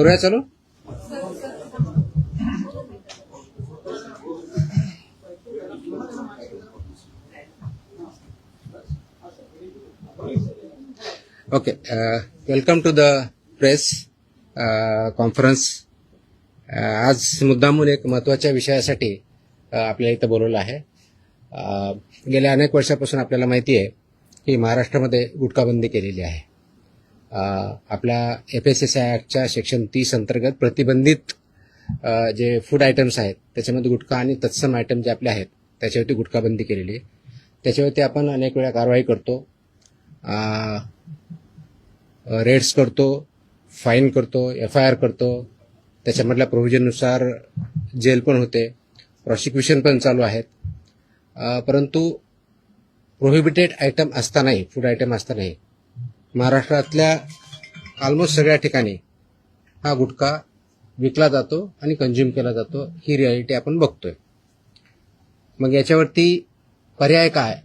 करूया चालू. Okay, welcome to the press conference. आज मुद्दामून एक महत्त्वाच्या विषयासाठी आपल्याला इथं बोलवलं आहे. गेल्या अनेक वर्षापासून आपल्याला माहिती आहे की महाराष्ट्रामध्ये गुटखाबंदी केलेली आहे. आपल्या FSSAI ॲक्टच्या सेक्शन 30 अंतर्गत प्रतिबंधित जे फूड आयटम्स आहेत त्याच्यामध्ये गुटखा आणि तत्सम आयटम जे आपले आहेत त्याच्यावरती गुटखाबंदी केलेली आहे. त्याच्यावरती आपण अनेक वेळा कारवाई करतो, रेड्स करतो, फाईन करतो, FIR करतो. त्याच्यामधल्या प्रोव्हिजननुसार जेल पण होते, प्रॉसिक्युशन पण चालू आहेत. परंतु प्रोहिबिटेड आयटम असतानाही, फूड आयटम असतानाही महाराष्ट्रातल्या ऑलमोस्ट सगळ्या ठिकाणी हा गुटखा विकला जातो आणि कंझ्युम केला जातो. ही रियालिटी आपण बघतोय. मग याच्यावरती पर्याय काय?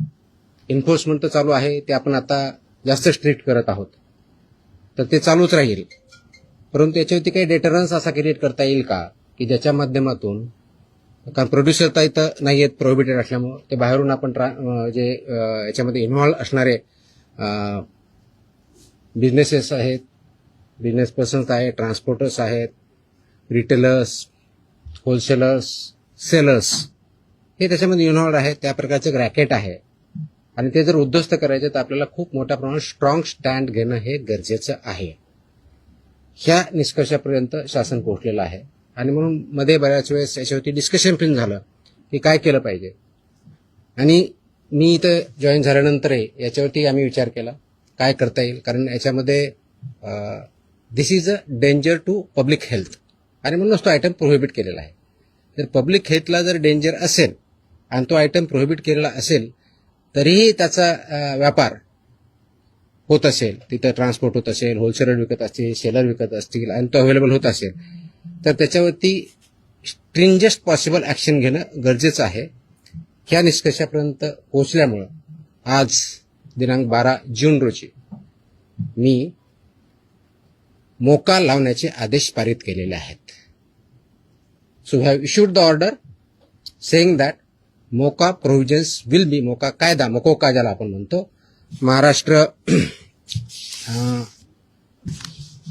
एन्फोर्समेंट तर चालू आहे, ते आपण आता जास्त स्ट्रिक्ट करत आहोत, तर ते चालूच राहील. परंतु याच्यावरती काही डेटरन्स असा क्रिएट करता येईल का की ज्याच्या माध्यमातून, कारण प्रोड्युसर तर इथं नाही आहेत प्रोहिबिटेड असल्यामुळं, ते बाहेरून आपण जे याच्यामध्ये इन्व्हॉल्व असणारे बिझनेसेस आहेत, बिझनेस पर्सन्स आहेत, ट्रान्सपोर्टर्स आहेत, रिटेलर्स, होलसेलर्स, सेलर्स, हे त्याच्यामध्ये इन्व्हॉल्व आहेत. त्या प्रकारचं रॅकेट आहे आणि ते जर उद्ध्वस्त करायचे तर आपल्याला खूप मोठ्या प्रमाणात स्ट्रॉंग स्टँड घेणं हे गरजेचं आहे. ह्या निष्कर्षापर्यंत शासन पोहोचलेलं आहे आणि म्हणून मध्ये बऱ्याच वेळेस याच्यावरती डिस्कशन पण झालं की काय केलं पाहिजे. आणि मी इथं जॉईन झाल्यानंतरही याच्यावरती आम्ही विचार केला काय करता येईल, कारण याच्यामध्ये this is a danger to public health आणि म्हणूनच तो आयटम प्रोहिबिट केलेला आहे. जर पब्लिक हेल्थला जर डेंजर असेल आणि तो आयटम प्रोहिबिट केलेला असेल तरीही त्याचा व्यापार होत असेल, तिथं ट्रान्सपोर्ट होत असेल, होलसेलर विकत असतील, सेलर विकत असतील आणि तो अवेलेबल होत असेल, तर त्याच्यावरती स्ट्रिंजेस्ट पॉसिबल ॲक्शन घेणं गरजेचं आहे. ह्या निष्कर्षापर्यंत पोहोचल्यामुळं आज दिनांक 12 जून रोजी मी मोका लावण्याचे आदेश पारित केलेले आहेत. So we have issued the order saying that MCOCA provisions will be, MCOCA कायदा, मकोका ज्याला आपण म्हणतो, Maharashtra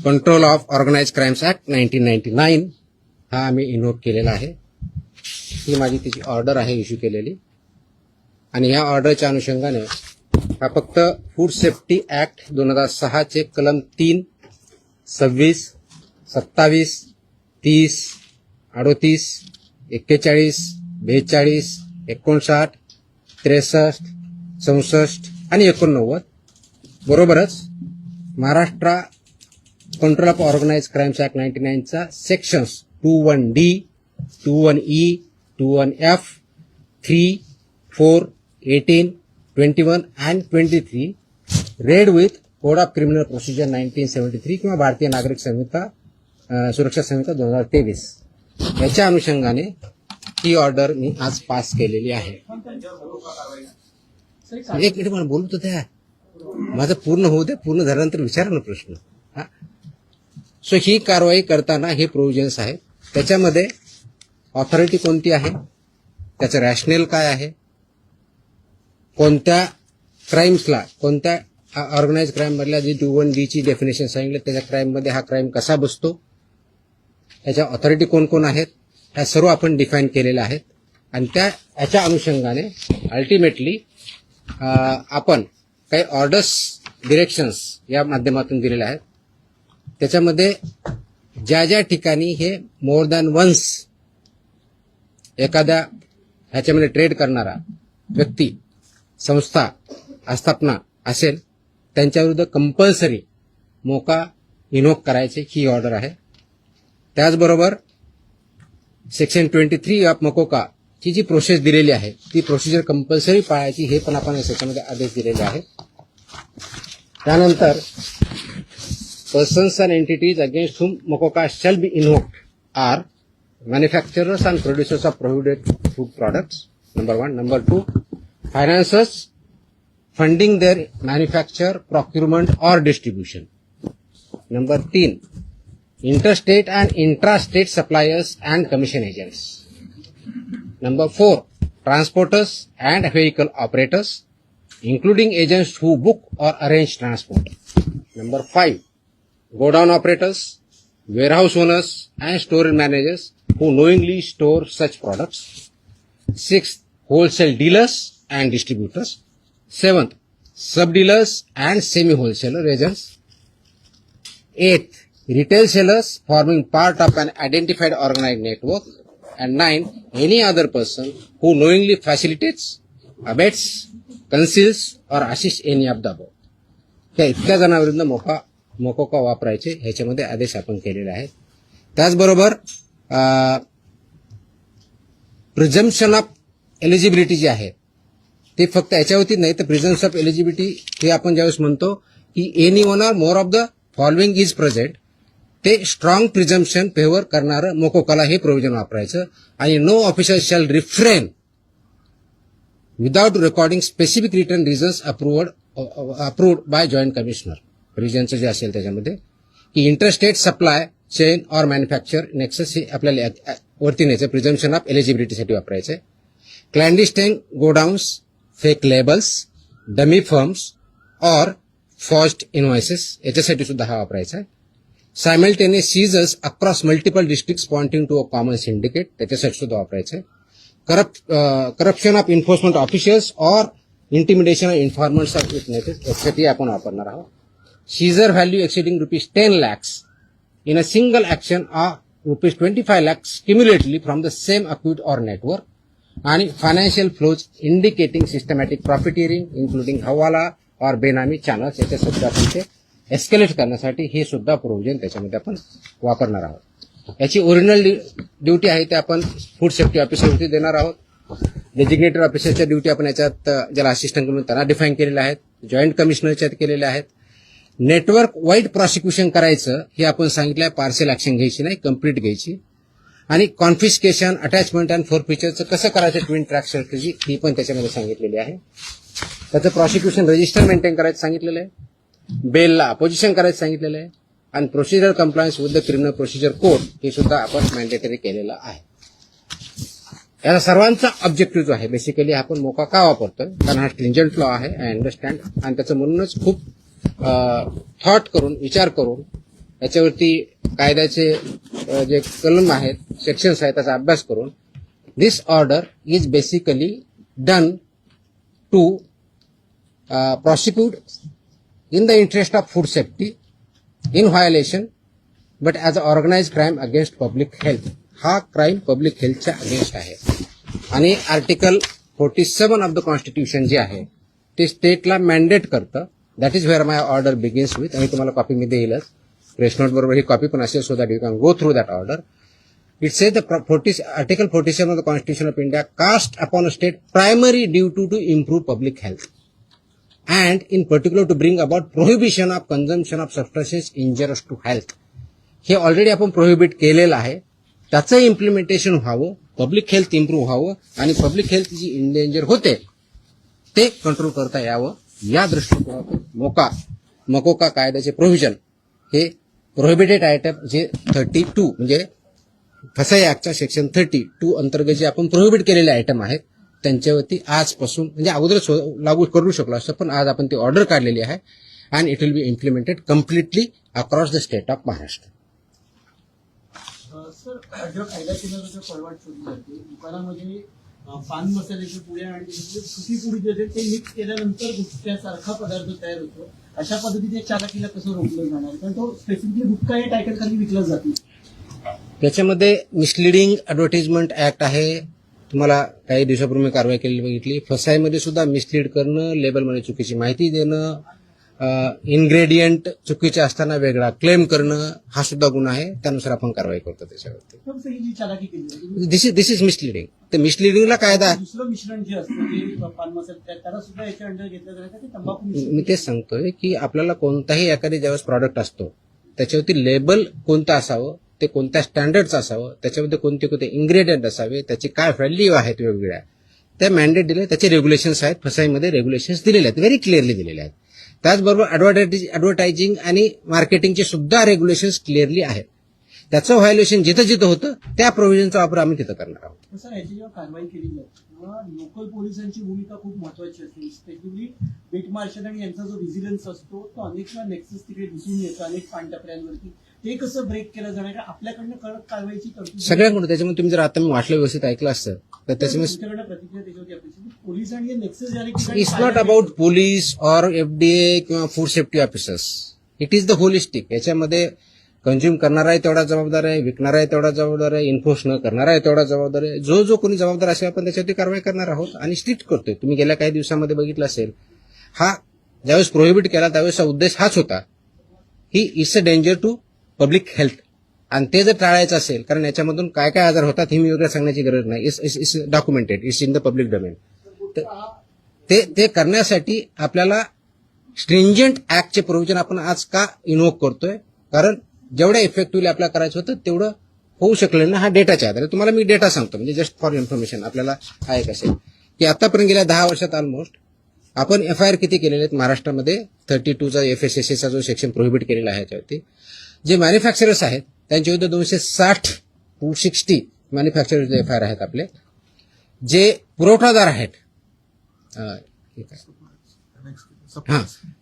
control of organise crimes act 1999, हा आम्ही इन्व्होक केलेला आहे. ही माझी त्याची ऑर्डर आहे इश्यू केलेली. आणि ह्या ऑर्डरच्या अनुषंगाने हा फक्त फूड सेफ्टी ऍक्ट 2006 चे कलम 3, 26, 27, 30, 38, 41, 42, 59, 63, 64 आणि 89 बरोबरच Maharashtra control of organise crimes act 99चा sections 21D, 21E, 21F, 3, 4, 18, 21 and 23 read with code of criminal procedure 1973 किंवा भारतीय नागरिक संहिता सुरक्षा संहिता 2023 याच्या अनुषंगाने ही ऑर्डर मी आज पास केलेली आहे. एक मिनिट मला बोलू तर माझं पूर्ण होऊ दे, पूर्ण झाल्यानंतर विचारा ना प्रश्न. सो ही कारवाई करताना हे प्रोव्हिजन्स आहेत. त्याच्यामध्ये ऑथॉरिटी कोणती आहे, त्याचं रॅशनेल काय आहे, कोणत्या क्राईम्सला, कोणत्या ऑर्गनाइज क्राईम मधल्या जी 21D ची डेफिनेशन सांगितलं त्याच्या क्राईममध्ये हा क्राईम कसा बसतो, त्याच्या ऑथॉरिटी कोण कोण आहेत, ह्या सर्व आपण डिफाईन केलेल्या आहेत. आणि याच्या अनुषंगाने अल्टिमेटली आपण काही ऑर्डर्स, डिरेक्शन्स या माध्यमातून दिलेल्या आहेत. त्याच्यामध्ये ज्या ज्या ठिकाणी हे मोर दॅन वन्स एखाद्या ह्याच्यामध्ये ट्रेड करणारा व्यक्ती, संस्था, आस्थापना असेल त्यांच्याविरुद्ध कंपल्सरी मोका इन्व्होक करायची ही ऑर्डर आहे. त्याचबरोबर सेक्शन 23 ऑफ मकोका ची जी प्रोसेस दिलेली आहे ती प्रोसिजर कंपल्सरी पाळायची, हे पण आपण याच्यामध्ये आदेश दिलेले आहेत. त्यानंतर persons and entities against whom MOCOCA shall be invoked are manufacturers and producers of prohibited food products, number 1. Number 2, financiers funding their manufacture, procurement or distribution. Number 3, interstate and intrastate suppliers and commission agents. Number 4, transporters and vehicle operators, including agents who book or arrange transport. Number 5, godown operators, warehouse owners and store managers who knowingly store such products. 6th, wholesale dealers and distributors. 7th, sub-dealers and semi-wholesaler agents. 8th, retail sellers forming part of an identified organized network. And 9, any other person who knowingly facilitates, abets, conceals or assists any of the above. त्या इतक्या जणांविरुद्ध मोकोका वापरायचे ह्याच्यामध्ये आदेश आपण केलेले आहेत. त्याचबरोबर प्रिझम्पशन ऑफ एलिजिबिलिटी जी आहे ते फक्त याच्यावरती नाही तर प्रिझम्पशन ऑफ एलिजिबिलिटी हे आपण ज्यावेळेस म्हणतो की any one or more of the following is present, ते स्ट्रॉंग प्रिझम्पशन फेवर करणारं मोकोकाला हे प्रोव्हिजन वापरायचं. आणि no officer shall refrain without recording specific return reasons approved by joint commissioner. रिजनचं जे असेल त्याच्यामध्ये की interstate supply chain or manufacture nexus हे आपल्याला वरती न्यायचं प्रिझम्पशन ऑफ एलिजिबिलिटीसाठी वापरायचं आहे. Clandestine godowns, fake labels, dummy firms or forged invoices याच्यासाठी सुद्धा हा वापरायचा आहे. Simultaneous seizures across multiple districts pointing to a common syndicate त्याच्यासाठी सुद्धा वापरायचं आहे. Corruption of enforcement officials or intimidation of informers of witnesses यासाठी आपण वापरणार आहोत. Seizure value exceeding ₹10 lakhs in a single action or ₹25 lakhs cumulatively from the same account or network. आणि financial flows indicating systematic profiteering including hawala और बेनामी channels याच्या सुद्धा आपण ते एस्केलेट करण्यासाठी हे सुद्धा प्रोव्हिजन त्याच्यामध्ये आपण वापरणार आहोत. याची ओरिजिनल ड्युटी आहे ते आपण फूड सेफ्टी ऑफिसरवरती देणार आहोत. डेजिग्नेटेड ऑफिसरच्या ड्युटी आपण याच्यात ज्याला असिस्टंट म्हणून त्यांना डिफाईन केलेल्या आहेत. जॉईंट कमिशनरच्या केलेल्या आहेत. नेटवर्क वाईड प्रॉसिक्युशन करायचं हे आपण सांगितलं आहे. पार्सल ऍक्शन घ्यायची नाही, कंप्लीट घ्यायची. आणि कॉन्फिस्केशन, अटॅचमेंट अँड फोरफिचरचं कसं करायचं ट्विन ट्रॅक स्ट्रॅटेजी ही पण त्याच्यामध्ये सांगितलेली आहे. त्याचं प्रॉसिक्युशन रजिस्टर मेंटेन करायचं सांगितलेलं आहे. बेलला अपोजिशन करायचं सांगितलेलं आहे. आणि procedure compliance with the criminal procedure code हे सुद्धा आपण मॅन्डेटरी केलेलं आहे. याचा सर्वांचा ऑब्जेक्टिव्ह जो आहे बेसिकली आपण मोका का वापरतोय कारण हा स्ट्रिंजंट लॉ आहे, आय अंडरस्टँड. आणि त्याचं म्हणूनच खूप थॉट करून विचार करून याच्यावरती कायद्याचे जे कलम आहेत, सेक्शन्स आहेत त्याचा अभ्यास करून this order is basically done to prosecute in the interest of food safety in violation but as an organized crime against public health. हा क्राईम पब्लिक हेल्थच्या अगेन्स्ट आहे. आणि आर्टिकल 47 ऑफ द कॉन्स्टिट्यूशन जे आहे ते स्टेटला मॅन्डेट करतं. That is where my order begins with. आणि तुम्हाला कॉपी मी देईलच, प्रेस नोट बरोबर ही कॉपी पण असेल so that you can go through that order. It says the article 47 of the constitution of India cast upon a state primary duty to improve public health and in particular to bring about prohibition of consumption of substances injurious to health. हे already आपण prohibit केलेलं आहे. त्याचं implementation व्हावं, public health improve व्हावं आणि public health जी endanger होते ते कंट्रोल करता यावं या दृष्टिकोनातून मोकोका कायद्याचे प्रोव्हिजन हे प्रोहिबिटेड आयटम जे 32 म्हणजे फसाई ऍक्टच्या सेक्शन 32 अंतर्गत जे आपण प्रोहिबिट केलेले आयटम आहेत त्यांच्यावरती आजपासून म्हणजे अगोदरच लागू करू शकलो असतं पण आज आपण ती ऑर्डर काढलेली आहे. And it will B implemented completely across the state of Maharashtra. Sir, जो कायदा केला जो फॉरवर्ड शोधली जाते दुकानामध्ये पान मसाल्याची पुड्या आणि सुकी पुडी जे आहे ते मिक्स केल्यानंतर गुटख्यासारखा पदार्थ तयार होतो. अशा पद्धतीने चालकीला कसं रोखलं जाणार कारण तो स्पेसिफिकली गुटखा या टायटल खाली विकला जातो. त्याच्यामध्ये मिसलिडिंग ऍडव्हर्टाइजमेंट ऍक्ट आहे. तुम्हाला काही दिवसापूर्वी कारवाई केलेली बघितली. फसाईमध्ये सुद्धा मिसलीड करणं, लेबलमध्ये चुकीची माहिती देणं, इन्ग्रेडियंट चुकीचे असताना वेगळा क्लेम करणं हा सुद्धा गुन्हा आहे. त्यानुसार आपण कारवाई करतो त्याच्यावरती. दिस इज मिसलिडिंग. तर मिसलिडिंगला कायदा दुसरं मिश्रण जे असतं ते पान मसाला त्याला सुद्धा याच्या अंडर घेतलं जातं ते तंबाखू. मी तेच सांगतोय की आपल्याला कोणताही एखादी ज्यावेळेस प्रॉडक्ट असतो त्याच्यावरती लेबल कोणतं असावं, ते कोणत्या स्टँडर्डचं असावं, त्याच्यामध्ये कोणते कोणते इन्ग्रेडियंट असावे, त्याची काय व्हॅल्यू आहेत वेगवेगळ्या त्या मॅन्डेट दिले. त्याचे रेग्युलेशन्स आहेत. फसाईमध्ये रेग्युलेशन्स दिलेले आहेत, व्हेरी क्लिअरली दिलेले आहेत. त्याचबरोबर ऍडव्हर्टायझिंग आणि मार्केटिंगचे सुद्धा रेग्युलेशन्स क्लिअरली आहेत. त्याचं व्हायोलेशन जिथं जिथं होतं त्या प्रोव्हिजनचा वापर आम्ही तिथं करणार आहोत. तर सर, याची जेव्हा कारवाई केली जाते तेव्हा लोकल पोलिसांची भूमिका खूप महत्वाची असते. स्पेशली बीट मार्शल आणि यांचा जो व्हिजिलन्स असतो तो अनेक वेळा नेक्सस तिकडे दिसून येतो अनेक पानटपऱ्यांवरती. ते कसं ब्रेक केलं जाणार? कारण आपल्याकडनं कडक कारवाईची तरतूद सगळ्यांकडून. त्याच्यामुळे तुम्ही जर आता मी वाचलं व्यवस्थित ऐकलं असतं तर त्याच्यामुळे तुमच्याकडनं प्रतिक्रिया त्याच्यावरती अपेक्षित. पोलीस आणि नेक्सस ज्या ठिकाणी it's not about police or FDA किंवा food safety officers. It is the holistic. याच्यामध्ये कंझ्युम करणारा आहे तेवढा जबाबदार आहे, विकणारा आहे तेवढा जबाबदार आहे, इन्फोर्स न करणारा आहे तेवढा जबाबदार आहे. जो कोणी जबाबदार असेल आपण त्याच्यावरती कारवाई करणार आहोत आणि स्ट्रिक्ट करतोय. तुम्ही गेल्या काही दिवसामध्ये बघितलं असेल, हा ज्यावेळेस प्रोहिबिट केला त्यावेळेसचा उद्देश हाच होता, ही it's a danger to public health. आणि ते जर टाळायचं असेल, कारण याच्यामधून काय काय आजार होतात हे मी वेगळं सांगण्याची गरज नाही. It's documented, it's in the public domain. ते करण्यासाठी आपल्याला स्ट्रिंजंट ऍक्टचे प्रोव्हिजन आपण आज का इन्व्होक करतोय? कारण जेवढ्या इफेक्टिव्हली आपल्याला करायचं होतं तेवढं होऊ शकलं ना. हा डेटाच्या आधारे तुम्हाला मी डेटा सांगतो, म्हणजे जस्ट फॉर इन्फॉर्मेशन आपल्याला हा एक असेल की आतापर्यंत गेल्या 10 वर्षात ऑलमोस्ट आपण FIR किती केलेले आहेत महाराष्ट्रामध्ये? 32चा FSSAचा जो सेक्शन प्रोहिबिट केलेला आहे याच्यावरती. जे मॅन्युफॅक्चरर्स आहेत त्यांच्या विरुद्ध 260 मॅन्युफॅक्चरर्स FIR आहेत आपले. जे पुरवठादार आहेत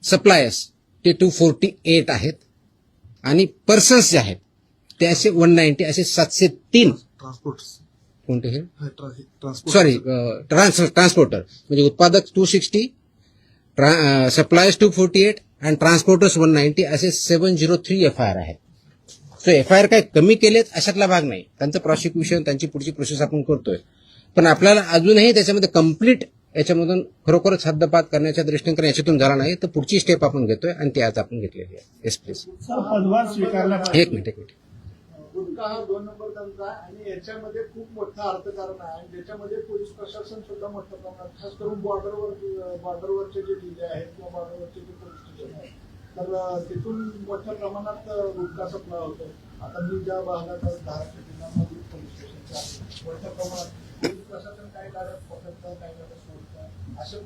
सप्लायर्स ते 248 आहेत आणि पर्सन्स जे आहेत ते असे 190, असे 703 कोणते हे सॉरी ट्रान्सपोर्टर म्हणजे उत्पादक 260, सप्लायर्स 248 आणि ट्रान्सपोर्टर्स 190 असे 703 FIR आहेत. सो FIR काय कमी केलेत अशातला भाग नाही. त्यांचं प्रॉसिक्युशन त्यांची पुढची प्रोसेस आपण करतोय. पण आपल्याला अजूनही त्याच्यामध्ये कम्प्लीट याच्यामधून खरोखरच हद्दपात करण्याच्या दृष्टीने कारण याच्यातून झाला नाही तर पुढची स्टेप आपण घेतोय आणि ती आज आपण घेतलेली आहे. Yes please. पदभार स्वीकारला एक मिनिट. गुटखा हा 2 नंबर धंदा आहे आणि याच्यामध्ये खूप मोठं अर्थकारण आहे आणि त्याच्यामध्ये पोलीस प्रशासन सुद्धा मोठ्या प्रमाणात, खास करून बॉर्डरवरचे जे जिल्हे आहेत किंवा बॉर्डरवरचे जे पोलीस स्टेशन आहेत तर तिथून मोठ्या प्रमाणात गुटखा सप्लाय होतो. आता मी ज्या भागात महाराष्ट्र जिल्ह्यामध्ये पोलीस स्टेशनच्या आहे मोठ्या प्रमाणात पोलीस प्रशासन काही गाड्यात पकडतं, काही गाड्यात सोडतं, असे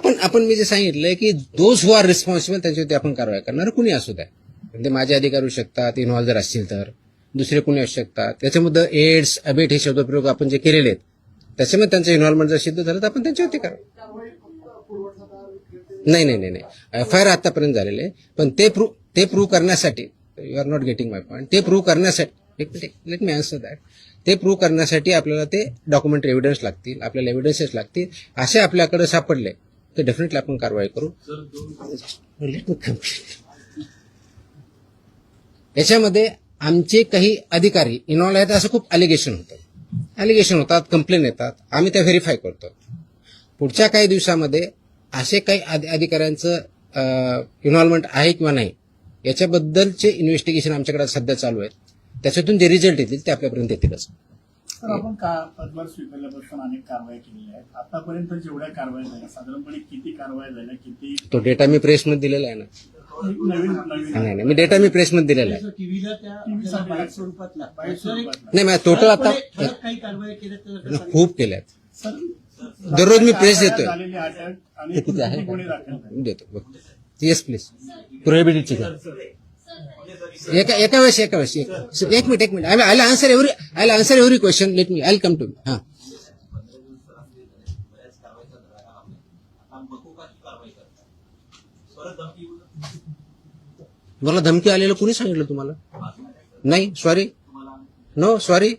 पण आपण मी जे सांगितलंय की दोज हु आर रिस्पॉन्सिबल त्यांच्यावरती आपण कारवाई करणार, कुणी असू द्या. ते माझे अधिकारी होऊ शकतात, इन्व्हॉल्व जर असतील तर दुसरे कोणी असू शकतात. त्याच्यामध्ये एड्स अबेट हे शब्दप्रयोग आपण जे केलेले आहेत त्याच्यामध्ये त्यांचं इन्व्हॉल्वमेंट जर सिद्ध झालं तर आपण त्यांच्यावरती कारवाई. नाही FIR आतापर्यंत झालेले आहे. पण ते प्रूव्ह करण्यासाठी you are not getting my point. ते प्रूव्ह करण्यासाठी लेट मी आन्सर दॅट. ते प्रूव्ह करण्यासाठी आपल्याला ते डॉक्युमेंट एव्हिडन्स लागतील, आपल्याला एव्हिडन्सेस लागतील. असे आपल्याकडे सापडले तर डेफिनेटली आपण कारवाई करू. Let me complete. याच्यामध्ये आमचे काही अधिकारी इन्व्हॉल्व आहेत असं खूप अलिगेशन होतात, कंप्लेन येतात. आम्ही त्या व्हेरीफाय करतो. पुढच्या काही दिवसामध्ये असे काही अधिकाऱ्यांचं इन्व्हॉल्वमेंट आहे किंवा नाही याच्याबद्दलचे इन्व्हेस्टिगेशन आमच्याकडे सध्या चालू आहेत. त्याच्यातून जे रिझल्ट येतील ते आपल्यापर्यंत येतीलच. तर आपण पदभार स्वीकारल्यापासून अनेक कारवाई केलेल्या आहेत. आतापर्यंत जेवढ्या कारवाई झाल्या साधारणपणे किती कारवाई झाल्या, किती तो डेटा मी प्रेसमध्ये दिलेला आहे ना. नाही मी डेटा मी प्रेसमध्ये दिलेला आहे. टीव्हीला त्या बाहेर स्वरूपात नाही मग टोटल आता काही कारवाई केल्या खूप केल्यात. दररोज मी प्रेस देतोय. झालेली अटक आणि किती आहे गुन्हे दाखल झाले. देतो. Yes please. प्रोहिबिटेडची एका वेळेस एक minute. I answer every question. Let me I come to me. हा मला धमकी आलेलं कुणी सांगितलं तुम्हाला? नाही sorry. No sorry.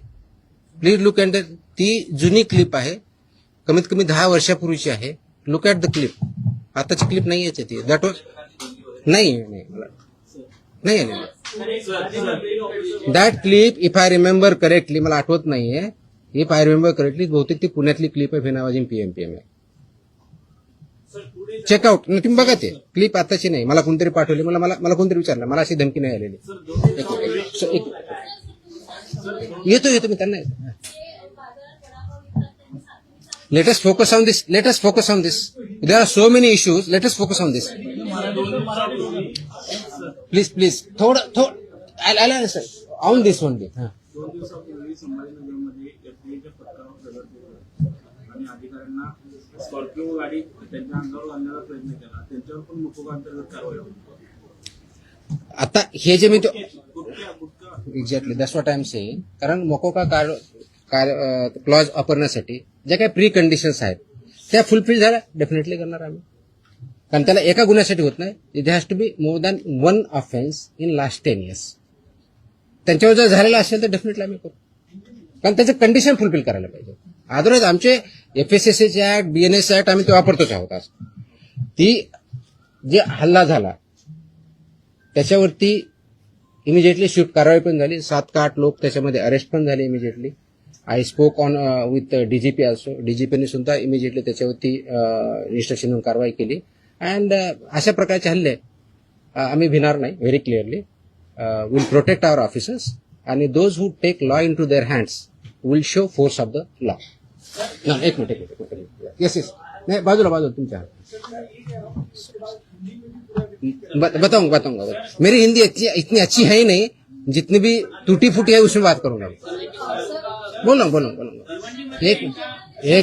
Please look at ती जुनी क्लिप आहे, कमीत कमी 10 वर्षापूर्वीची आहे. Look at the clip. आताची क्लिप नाही याची ती. दॅट वॉज नाही that clip if I remember correctly, मला आठवत नाहीये, इफ आय रिमेंबर करेक्टली बहुतेक ती पुण्यातली क्लिप आहे. फेनावाजी PMPM आहे. चेकआउट. तुम्ही बघा ते क्लिप आताची नाही. मला कोणतरी पाठवली, मला कोणतरी विचारलं. मला अशी धमकी नाही आलेली. येतो मी त्यांना. Let us focus on this. There are so many issues. Let us focus on this. Please. थोडं. I'll answer on this one day. 2 दिवसापूर्वी संभाजीनगरमध्ये FDAच्या पथकावर दगड फेकला आणि अधिकाऱ्यांना स्कॉर्पिओ गाडी त्यांच्या अंगावर आणण्याचा प्रयत्न केला. त्यांच्यावर पण मुकोगा अंतर्गत कारवाई होती. आता हे जे मी gutkha exactly that's what I am saying. कारण मोकोका क्लॉज वापरण्यासाठी ज्या काही प्री कंडिशन्स आहेत त्या फुलफिल झाल्या डेफिनेटली करणार आम्ही. कारण त्याला एका गुन्ह्यासाठी होत नाही. It has to be more than one offence in last 10 years. त्यांच्यावर जर झालेला असेल तर डेफिनेटली आम्ही करू. कारण त्याचं कंडिशन फुलफिल करायला पाहिजे. अदरवाईज आमचे FSSAचे ऍक्ट, BNS ऍक्ट आम्ही ते वापरतोच आहोत. आज ती जे हल्ला झाला त्याच्यावरती इमिजिएटली स्विफ्ट कारवाई पण झाली. 7 का 8 लोक त्याच्यामध्ये अरेस्ट पण झाले immediately. I spoke on with DGP also. DGPने सुद्धा इमिजिएटली त्याच्यावरती इन्स्ट्रक्शन म्हणून कारवाई केली. अँड अशा प्रकारचे हल्ले आम्ही भिणार नाही. Very clearly will protect our officers आणि those who take law into their hands will show force of the law. एक मिनिट. येस नाही बाजूला तुमच्या बताऊंगा. मेरी हिंदी इतनी अच्छी है ही नहीं. जितनी भी टूटी फूटी है उसमें बात करूंगा. बोलो. एक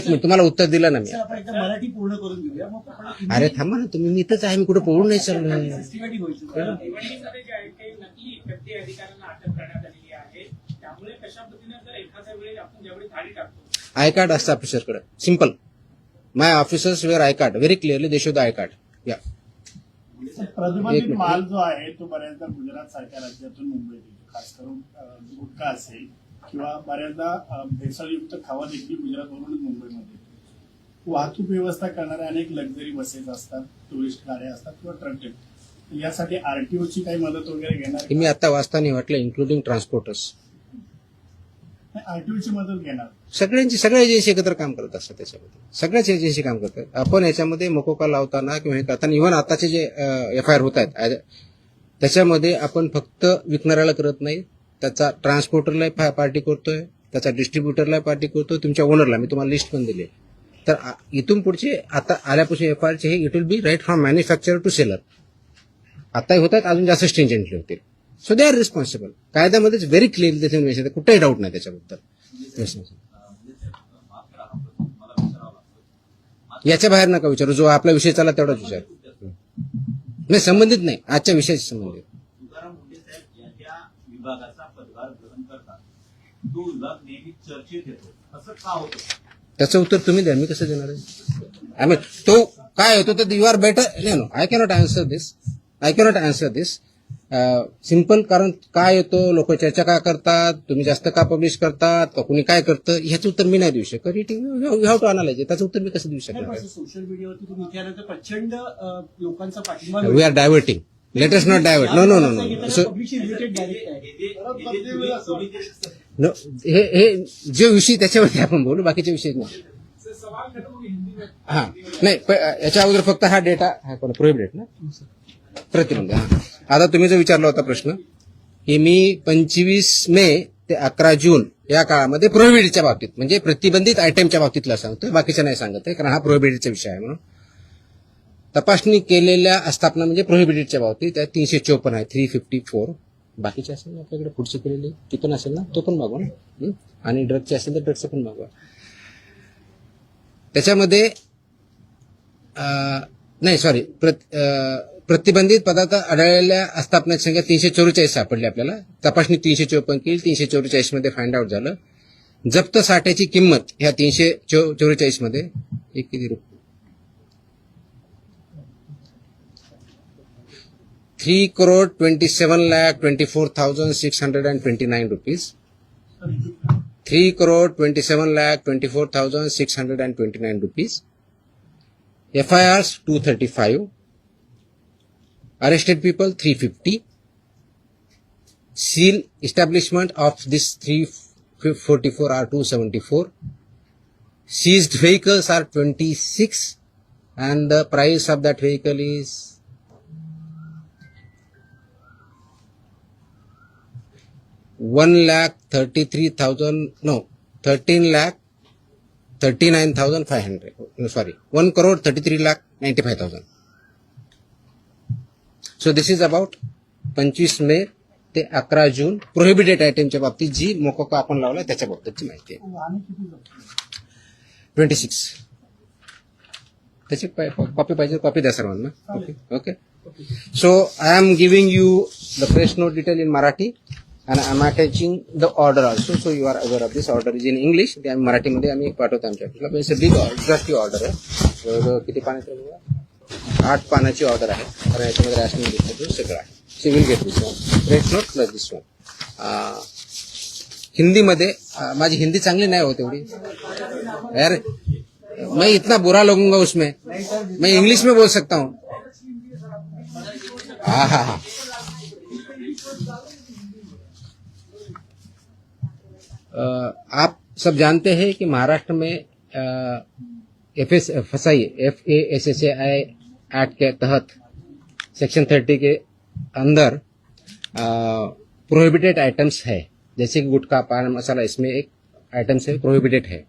मिनिट तुम्हाला उत्तर दिलं ना मी. आपण एकदा मराठी पूर्ण करून घेऊया मग आपण अरे थांबा ना तुम्ही. मी इथंच आहे. मी कुठे पळून नाही चाललोय. सिस्टमॅटिक व्हायचं. भिवंडीमध्ये जे आहे ते नकली व्यक्ती अधिकाऱ्यांना अटक करण्यात आलेली आहे. त्यामुळे कशा पद्धतीने जर एखाद्या वेळी आपण ज्यावेळी धाडी टाकतो आय कार्ड असतं ऑफिसरकडे. Simple. My officers wear I card. Very clearly they show the I card. या प्रतिबंधित माल जो आहे तो बऱ्याचदा गुजरात सारख्या राज्यातून मुंबईत येतो. खास करून गुटखा असेल किंवा बऱ्याचदा भेसळयुक्त खावा देखील गुजरातवरूनच मुंबईमध्ये येतो. वाहतूक व्यवस्था करणाऱ्या अनेक लक्झरी बसेस असतात, टुरिस्ट गाड्या असतात किंवा ट्रक. यासाठी RTOची काही मदत वगैरे घेणार? मी आता वाचताना वाटलं इन्क्लुडिंग ट्रान्सपोर्टर्स. RTOची मदत घेणार? सगळ्या एजन्सी एकत्र काम करत असतात. त्याच्यामध्ये सगळ्याच एजन्सी काम करतात. आपण याच्यामध्ये मकोका लावताना किंवा हे करताना इव्हन आताचे जे FIR होत आहेत त्याच्यामध्ये आपण फक्त विकणाऱ्याला करत नाही. त्याचा ट्रान्सपोर्टरला पार्टी करतोय, त्याचा डिस्ट्रीब्युटरला पार्टी करतोय, तुमच्या ओनरला. मी तुम्हाला लिस्ट पण दिली. तर इथून पुढचे आता आल्यापासून FIRचे हे it will be right from manufacturer to seller. आताही होत आहेत, अजून जास्त स्ट्रिंजंटली होतील. So they are responsible. कायद्यामध्येच व्हेरी क्लिअरली त्याच्यामध्ये कुठेही डाऊट नाही त्याच्याबद्दल. याच्या बाहेर नका विचारू. जो आपला विषय चालला तेवढाच विचार. नाही संबंधित नाही. आजच्या विषयाशी संबंधित. तुकाराम मुंडे साहेब या ज्या विभागाचा पदभार ग्रहण करतात तो विभाग नेहमी चर्चेत येतो, असं का होतं? त्याचं उत्तर तुम्ही द्या. मी कसं देणार आहे? आय मीन तो काय होतो तर you are better. No I cannot answer this. Simple. कारण काय येतो, लोक चर्चा का करतात, तुम्ही जास्त का पब्लिश करतात, का कुणी काय करतं, ह्याचं उत्तर मी नाही देऊ शकत. You have to analyse. त्याचं उत्तर मी कसं देऊ शकत? सोशल मीडियावरती तुम्ही इथे आल्यानंतर प्रचंड लोकांचा पाठिंबा we are diverting. Let us not divert. No. पब्लिकशी रिलेटेड डायरेक्ट आहे. नो हे जे विषय त्याच्यावरती आपण बोलू, बाकीचे विषय नाही. हा नाही याच्या अगोदर फक्त हा डेटा प्रोहिबिटेड ना प्रतिबंध. हा आता तुम्ही जो विचारला होता प्रश्न की मी 25 मे ते 11 जून या काळामध्ये प्रोहिबिटेडच्या बाबतीत म्हणजे प्रतिबंधित आयटमच्या बाबतीतला सांगतोय, बाकीच्या नाही सांगत आहे कारण हा प्रोहिबिटेडचा विषय आहे. म्हणून तपासणी केलेल्या आस्थापना म्हणजे प्रोहिबिटेडच्या बाबतीत त्या 354 आहे, 354. बाकीचे असेल ना आपल्याकडे पुढची केलेली ती पण असेल ना, तो पण मागवा ना. आणि ड्रगचे असेल तर ड्रगचं पण मागवा. त्याच्यामध्ये नाही सॉरी प्रतिबंधित पदार्थ आढळलेल्या आस्थापनाची संख्या 344 सापडली आपल्याला. तपासणी 354 केली, 344 मध्ये फाइंड आउट झालं. जप्त साठ्याची किंमत ह्या 344 मध्ये एक किती रुपये 3,27,24,629 rupees. 3,27,24,629 rupees. FIRs 235. Arrested people 350. Seal establishment of this 344 are 274. Seized vehicles are 26 and the price of that vehicle is 13,39,500. No, sorry, 1,33,95,000. So this is about 25 मे ते 11 जून प्रोहिबिटेड आयटमच्या बाबतीत जी मोकोका आपण लावला त्याच्या बाबतीतची माहिती आहे. 26. त्याची कॉपी पाहिजे, कॉपी द्या सर्वांना. Okay. So I am giving you the press note detail in Marathi. and I'm attaching the order also, so you are aware of this. Order is in English. ते आम्ही मराठीमध्ये आम्ही पाठवतो आमच्या ऑफिसला. It's a big order order आहे. जवळजवळ किती पानाची आहे? 8 पानाची ऑर्डर आहे. कारण याच्यामध्ये रॅशनिंग डिस्ट्रीब्यूट सगळं आहे. See will get this one. Rate note plus this one. हिंदीमध्ये माझी हिंदी चांगली नाही होत एवढी यार. मैं इतना बुरा लगूंगा उसमें. मैं इंग्लिश में बोल सकता हूँ. हाँ हाँ हाँ. आप सब जानते हैं कि महाराष्ट्र में FSI एक्ट के तहत सेक्शन 30 के अंदर प्रोहिबिटेड आइटम्स है, जैसे कि गुटखा, पान मसाला, इसमें एक आइटम्स है प्रोहिबिटेड है.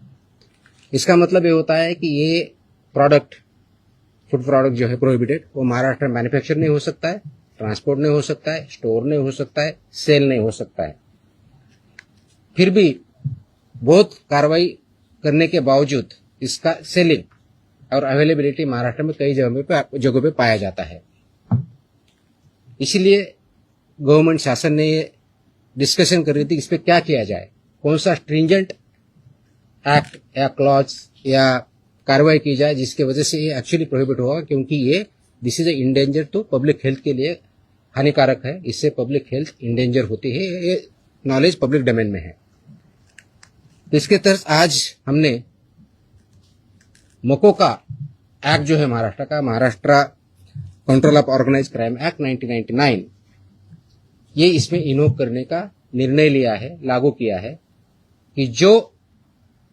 इसका मतलब ये होता है कि ये प्रोडक्ट, फूड प्रोडक्ट जो है प्रोहिबिटेड, वो महाराष्ट्र में मैन्युफैक्चर नहीं हो सकता है, ट्रांसपोर्ट नहीं हो सकता है, स्टोर नहीं हो सकता है, सेल नहीं हो सकता है. फिर भी बहुत कार्रवाई करने के बावजूद इसका सेलिंग और अवेलेबिलिटी महाराष्ट्र में कई जगहों पे पाया जाता है. इसीलिए गवर्नमेंट शासन ने ये डिस्कशन कर रही थी इस पे क्या किया जाए, कौन सा स्ट्रिंजेंट एक्ट या क्लॉज या कार्रवाई की जाए जिसकी वजह से ये एक्चुअली प्रोहिबिट होगा, क्योंकि ये दिस इज ए इंडेंजर, तो पब्लिक हेल्थ के लिए हानिकारक है. इससे पब्लिक हेल्थ इंडेंजर होती है. ये नॉलेज पब्लिक डोमेन में है. तो इसके तहत आज हमने मकोका एक्ट जो है महाराष्ट्र का, Maharashtra control of organised crime act 1999, ये इसमें इन्वोक करने का निर्णय लिया है, लागू किया है कि जो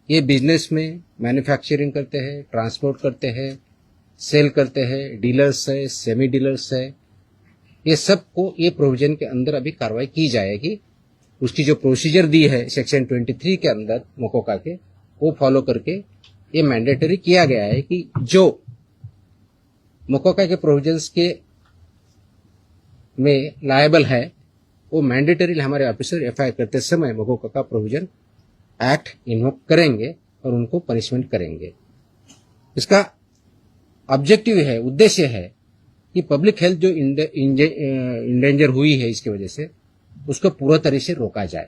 ये बिजनेस में मैन्युफैक्चरिंग करते हैं, ट्रांसपोर्ट करते हैं, सेल करते हैं, डीलर्स है, सेमी डीलर्स है, ये सबको ये प्रोविजन के अंदर अभी कार्रवाई की जाएगी. उसकी जो प्रोसीजर दी है सेक्शन 23 के अंदर मकोका के, वो फॉलो करके ये मैंडेटरी किया गया है कि जो मकोका के प्रोविजंस के में लायबल है वो मैंडेटरी हमारे ऑफिसर एफआईआर करते समय मकोका का प्रोविजन एक्ट इन्वोक करेंगे और उनको पनिशमेंट करेंगे. इसका ऑब्जेक्टिव है, उद्देश्य है कि पब्लिक हेल्थ जो इंडेंजर हुई है इसकी वजह से, उसको पूरा तरह से रोका जाए.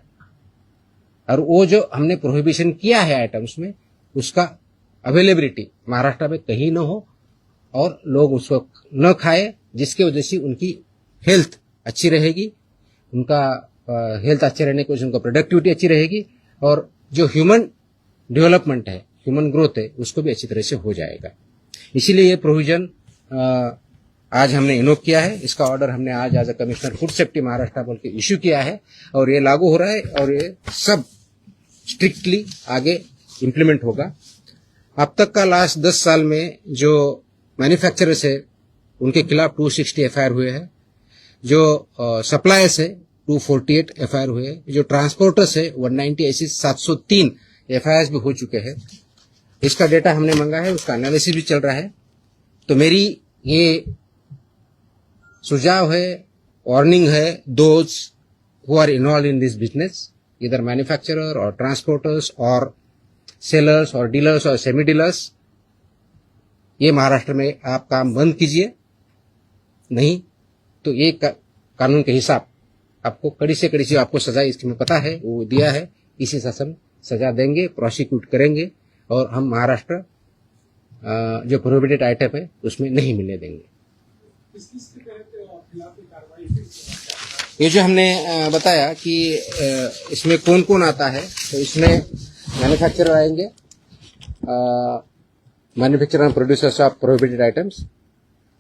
और वो जो हमने प्रोहिबिशन किया है आइटम्स में, उसका अवेलेबिलिटी महाराष्ट्र में कहीं न हो और लोग उसको न खाए, जिसकी वजह से उनकी हेल्थ अच्छी रहेगी, उनका हेल्थ अच्छे रहने की वजह से उनका प्रोडक्टिविटी अच्छी रहेगी, और जो ह्यूमन डेवलपमेंट है, ह्यूमन ग्रोथ है, उसको भी अच्छी तरह से हो जाएगा. इसीलिए ये प्रोविजन आज हमने इन्वोक किया है. इसका ऑर्डर हमने आज as a commissioner food safety Maharashtra बोल के इश्यू किया है और ये लागू हो रहा है और ये सब स्ट्रिक्टली आगे इम्प्लीमेंट होगा. अब तक का लास्ट 10 साल में जो मैन्युफैक्चरर्स है उनके खिलाफ 260 एफआईआर हुए हैं, जो सप्लायर्स है 248 एफआईआर हुए हैं, जो ट्रांसपोर्टर्स है 190, ऐसी 703 एफआईआर भी हो चुके हैं. इसका डेटा हमने मांगा है, उसका एनालिसिस भी चल रहा है. तो मेरी ये सुझाव है, वार्निंग है, those who are involved in this business, इधर मैन्युफैक्चरर और ट्रांसपोर्टर्स और सेलर्स और डीलर्स और सेमी डीलर्स, ये महाराष्ट्र में आप काम बंद कीजिए, नहीं तो ये कानून के हिसाब आपको कड़ी से कड़ी जो आपको सजा इसमें पता है वो दिया है, इसी शासन सजा देंगे, प्रोसिक्यूट करेंगे और हम महाराष्ट्र जो प्रोहिबिटेड आइटम है उसमें नहीं मिलने देंगे. ये जो हमने बताया कि इसमें कौन कौन आता है, तो इसमें मैन्युफैक्चरर आएंगे, manufacturer end producers of prohibited items,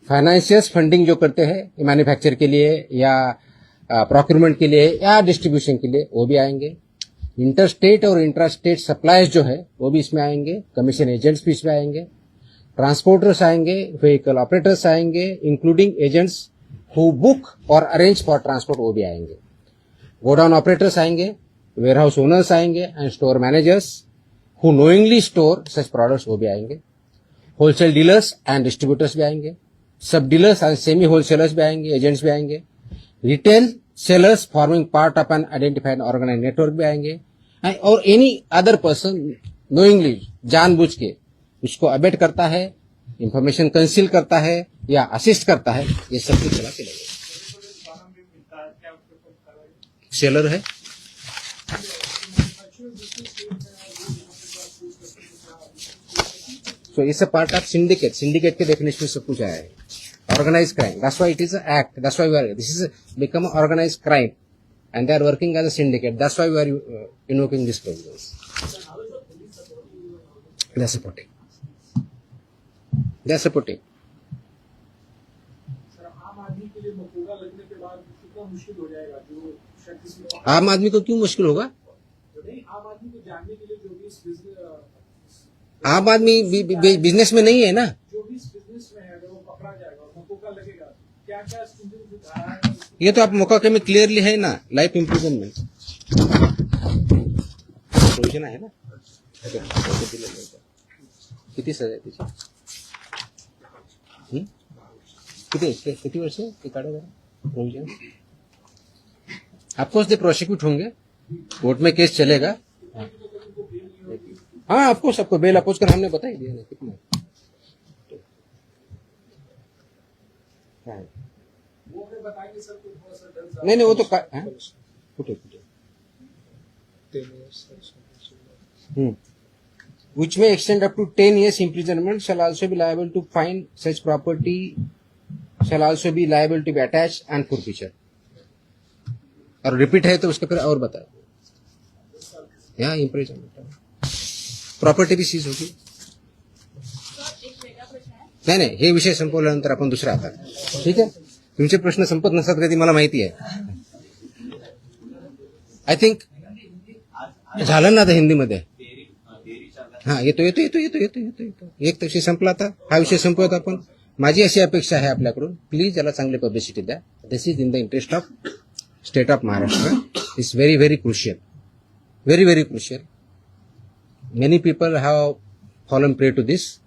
financiers funding जो करते हैं मैन्युफैक्चर के लिए या प्रोक्यूरमेंट के लिए या डिस्ट्रीब्यूशन के लिए, वो भी आएंगे. इंटरस्टेट और इंट्रास्टेट सप्लाईज जो है वो भी इसमें आएंगे, कमीशन एजेंट्स भी इसमें आएंगे, ट्रांसपोर्टर्स आएंगे, व्हीकल ऑपरेटर्स आएंगे, इंक्लूडिंग एजेंट्स हु बुक और अरेंज फॉर ट्रांसपोर्ट, वो भी आएंगे. गोडाउन ऑपरेटर्स आएंगे, वेयरहाउस ओनर्स आएंगे and store managers who knowingly store such products, वो भी आएंगे. होलसेल डीलर्स एंड डिस्ट्रीब्यूटर्स भी आएंगे, sub dealers and semi wholesalers भी आएंगे, एजेंट्स भी आएंगे, retail sellers forming part of an identified organised network भी आएंगे, और एनी अदर पर्सन नोइंगली, जानबूझ के उसको अबेट करता है, इंफॉर्मेशन कंसील करता है या असिस्ट करता है, ये सब के खिलाफ चलेगा. सेलर है। So it's a part of syndicate. Syndicate K definition में सब कुछ आया है. Organized crime. That's why it is an act. That's why this is become an organized crime, and they are working as a syndicate. That's why we are invoking these provisions. They are supporting. They are supporting. आम आदमी के लिए मकोड़ा लगने के बाद कितना मुश्किल हो जाएगा जो शायद किसी को आम आदमी को क्यों मुश्किल होगा? नहीं, आम आदमी को जानने के लिए जो भी इस आम आदमी बिजनेस में नहीं है ना. बिजनेस में है अगर वो पकड़ा जाएगा और मकोड़ा लगेगा क्या क्या धारा है ये तो आप मौका में क्लियरली है ना, लाइफ इम्प्रिजनमेंट प्रोविजन आहे ना. किती सजा आहे त्याची? किती वर्ष ते काढा जरा प्रोविजन. ऑफकोर्स दे प्रोसिक्यूट होंगे, कोर्ट में केस चलेगा. हाँ ऑफकोर्स आपको बेल अपोज कर हमने बता ही दिया ना कितना. वो हमें बताएंगे सर को थोड़ा सा डर नहीं वो तो कुठे which may extend up to 10 years imprisonment, shall also be liable to fine, such property shall also be liable to be attached and forfeiture. और रिपीट है तो उसका फिर और बताए. यहाँ इम्प्रिजनमेंट प्रॉपर्टी भी सीज होगी. नाही हे विषय संपवल्यानंतर आपण दुसरा आता. ठीक आहे, तुमचे प्रश्न संपत नसतात कधी मला माहिती आहे. आय थिंक झालं ना आता हिंदीमध्ये. हा येतो. एक विषय संपला आता, हा विषय संपवत आपण. माझी अशी अपेक्षा आहे आपल्याकडून, प्लीज याला चांगली पब्लिसिटी द्या. This is in the interest of state of Maharashtra. It's very very crucial, very very crucial. Many people have fallen prey to this.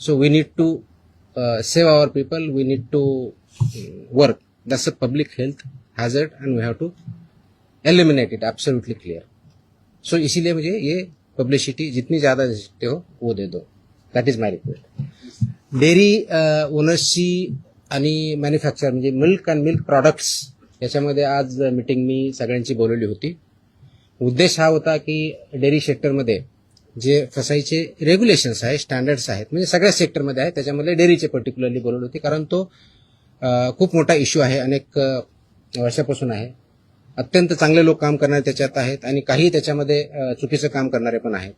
So we need to save our people. We need to work. That's a public health hazard, and we have to eliminate it. Absolutely clear. So इसीलिए मुझे ये publicity जितनी ज्यादा दे सकते हो वो दे दो. That is my request. Dairy ओनर्सची आणि मॅन्युफॅक्चर म्हणजे मिल्क अँड मिल्क प्रोडक्ट्स याच्यामध्ये आज मीटिंग मी सगळ्यांची बोलवली होती. उद्देश हा होता की डेअरी सेक्टरमध्ये जे फसाईचे रेग्युलेशन्स आहे, स्टँडर्ड्स आहेत, म्हणजे सगळ्या सेक्टरमध्ये आहे, त्याच्यामध्ये डेअरीचे पर्टिक्युलरली बोलवले होते. कारण तो खूप मोठा इश्यू आहे, अनेक वर्षापासून आहे. अत्यंत चांगले लोक काम करणारे त्याच्यात आहेत आणि काही त्याच्यामध्ये चुकीचं काम करणारे पण आहेत.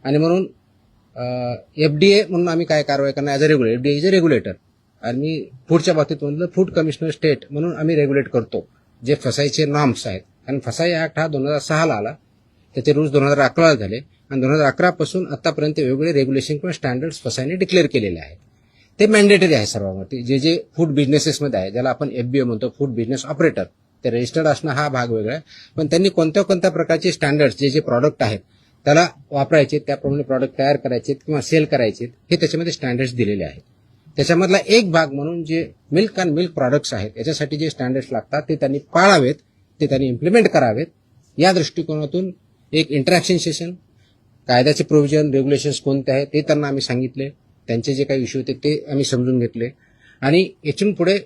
आणि म्हणून एफडीए म्हणून आम्ही काय कारवाई करणार as a regulator. FDA is a regulator आणि मी फूडच्या बाबतीत म्हणलं फूड कमिशनर स्टेट म्हणून आम्ही रेग्युलेट करतो जे फसाईचे नॉर्म्स आहेत. कारण फसाई ऍक्ट हा 2006ला आला, त्याचे रूल्स 2011ला झाले आणि 2011 पासून आतापर्यंत वेगवेगळे रेग्युलेशन किंवा स्टँडर्ड्स फसाईने डिक्लेअर केलेले आहेत. ते मॅन्डेटरी आहे सर्वांवरती. जे फूड बिझनेसेसमध्ये आहे, ज्याला आपण एफबीओ म्हणतो, फूड बिझनेस ऑपरेटर, ते रजिस्टर्ड असणं हा भाग वेगळा आहे. पण त्यांनी कोणत्या प्रकारचे स्टँडर्ड्स जे प्रॉडक्ट आहेत त्याला वापरायचे, त्याप्रमाणे प्रॉडक्ट तयार करायचे किंवा सेल करायचे, हे त्याच्यामध्ये स्टँडर्ड्स दिलेले आहेत. त्याच्यामधला एक भाग म्हणून जे मिल्क अँड मिल्क प्रॉडक्ट्स आहेत याच्यासाठी जे स्टँडर्ड्स लागतात ते त्यांनी पाळावेत, ते त्यांनी इम्प्लिमेंट करावेत. या दृष्टिकोनातून एक इंटरॅक्शन सेशन, कायद्याचे प्रोव्हिजन, रेग्युलेशन्स कोणते आहेत ते त्यांना आम्ही सांगितले. त्यांचे जे काही इश्यू होते ते आम्ही समजून घेतले आणि यातून पुढे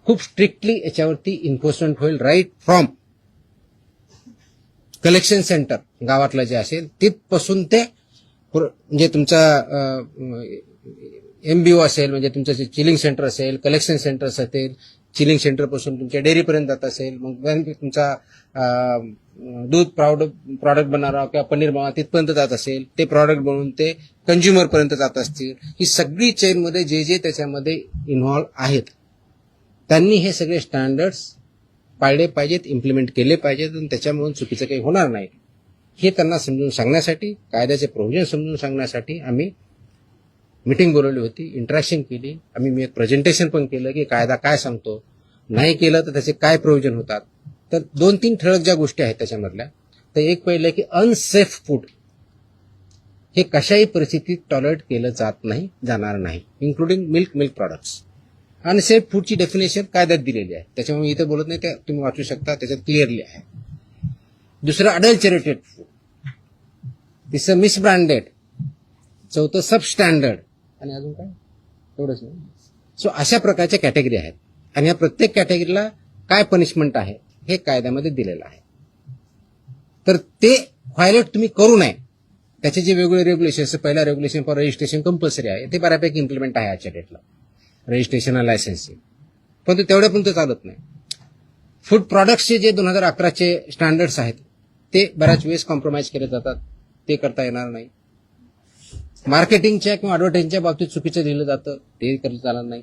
खूप स्ट्रिक्टली याच्यावरती एन्फोर्समेंट होईल. राईट फ्रॉम कलेक्शन सेंटर गावातलं जे असेल तिथपासून ते म्हणजे तुमचा एमबीओ असेल, म्हणजे तुमचं जे चिलिंग सेंटर असेल, कलेक्शन सेंटर असेल, चिलिंग सेंटरपासून तुमच्या डेअरीपर्यंत जात असेल, मग तुमचा दूध प्रॉडक्ट बनवणार किंवा पनीर बनवणार तिथपर्यंत जात असेल, ते प्रॉडक्ट बनवून ते कंझ्युमरपर्यंत जात असतील, ही सगळी चेनमध्ये जे त्याच्यामध्ये इन्व्हॉल्व आहेत त्यांनी हे सगळे स्टँडर्ड्स पाळले पाहिजेत, इम्प्लिमेंट केले पाहिजेत आणि त्याच्यामधून चुकीचं काही होणार नाही हे त्यांना समजून सांगण्यासाठी, कायद्याचे प्रोव्हिजन समजून सांगण्यासाठी आम्ही मीटिंग बोलवली होती, इंटरॅक्शन केली. मी एक प्रेझेंटेशन पण केलं की कायदा काय सांगतो, नाही केलं तर त्याचे काय प्रोव्हिजन होतात. तर 2-3 ठळक ज्या गोष्टी आहेत त्याच्यामधल्या, तर एक पहिलं की अनसेफ फूड हे कशाही परिस्थितीत टॉलरेट केलं जाणार नाही, इन्क्लुडिंग मिल्क प्रॉडक्ट्स. अनसेफ फूडची डेफिनेशन कायद्यात दिलेली आहे, त्याच्यामुळे इथे बोलत नाही, ते तुम्ही वाचू शकता, त्याच्यात क्लिअरली आहे. दुसरं अडल्चरेटेड फूड, तिसरं मिसब्रँडेड, चौथं सबस्टँडर्ड आणि अजून काय एवढंच नाही. सो अशा प्रकारच्या कॅटेगरी आहेत आणि या प्रत्येक कॅटेगरीला काय पनिशमेंट आहे हे कायद्यामध्ये दिलेलं आहे. तर ते व्हायलेट तुम्ही करू नये. त्याचे जे वेगवेगळे रेग्युलेशन, पहिला रेग्युलेशन फॉर रजिस्ट्रेशन कंपल्सरी आहे, ते बऱ्यापैकी इम्प्लिमेंट आहे आजच्या डेटला, रजिस्ट्रेशन आणि लायसन्सिंग. पण तेवढ्यापर्यंत चालत नाही. फूड प्रॉडक्ट्सचे जे 2011चे स्टँडर्ड्स आहेत ते बऱ्याच वेळेस कॉम्प्रोमाइज केले जातात, ते करता येणार नाही. मार्केटिंगच्या किंवा ऍडव्हर्टाइजिंगच्या बाबतीत चुकीचं लिहिलं जातं, ते करता जाणार नाही.